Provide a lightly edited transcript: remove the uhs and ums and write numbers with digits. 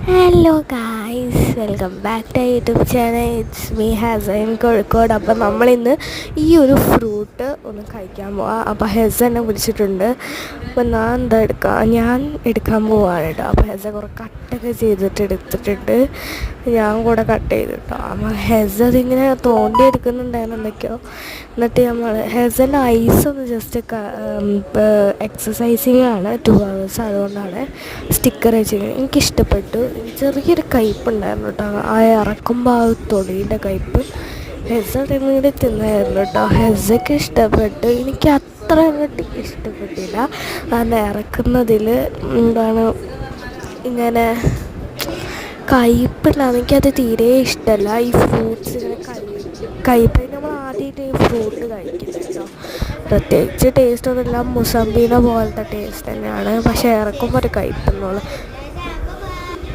Hello guys, welcome back to YouTube channel. It's me Hasan Kozhikode. അപ്പം നമ്മളിന്ന് ഈ ഒരു ഫ്രൂട്ട് ഒന്ന് കഴിക്കാൻ പോവാം. അപ്പോൾ ഹെസ എന്നെ വിളിച്ചിട്ടുണ്ട്. അപ്പം ഞാൻ എടുക്കാൻ പോവാണ് കേട്ടോ. അപ്പോൾ ഹെസ കുറേ കട്ടൊക്കെ ചെയ്തിട്ട് എടുത്തിട്ടുണ്ട്. ഞാൻ കൂടെ കട്ട് ചെയ്തിട്ടോ. അപ്പോൾ ഹെസ അതിങ്ങനെ തോണ്ടി എടുക്കുന്നുണ്ടായിരുന്നു എന്തൊക്കെയോ. എന്നിട്ട് ഹെസൻ്റെ ഐസൊന്ന് ജസ്റ്റ് എക്സസൈസിങ് ആണ് 2 hours. അതുകൊണ്ടാണ് സ്റ്റിക്കർ വെച്ചിരിക്കുന്നത്. എനിക്കിഷ്ടപ്പെട്ടു. ചെറിയൊരു കയ്പ്പുണ്ടായിരുന്നു കേട്ടോ. ആ ഇറക്കുമ്പോൾ ആ തൊടിയുടെ കയ്പ്പ് ഹെസ ടൈമിൽ തിന്നായിരുന്നു കേട്ടോ. ഹെസയ്ക്ക് ഇഷ്ടപ്പെട്ടു. എനിക്ക് അത്ര അങ്ങോട്ട് ഇഷ്ടപ്പെട്ടില്ല. അത് ഇറക്കുന്നതിൽ ഇങ്ങനെ കയ്പ്പുണ്ടാകും. എനിക്കത് തീരെ ഇഷ്ടമല്ല. ഈ ഫ്രൂട്ട്സ് ഇങ്ങനെ കയ്പ്പ് നമ്മൾ ആദ്യമായിട്ട് ഈ ഫ്രൂട്ട് കഴിക്കുന്നത് കേട്ടോ. പ്രത്യേകിച്ച് ടേസ്റ്റ് ഒന്നുമില്ല. മുസംബീനെ പോലത്തെ ടേസ്റ്റ് തന്നെയാണ്. പക്ഷേ ഇറക്കുമ്പോൾ ഒരു കയ്പ്പെന്നുള്ളൂ.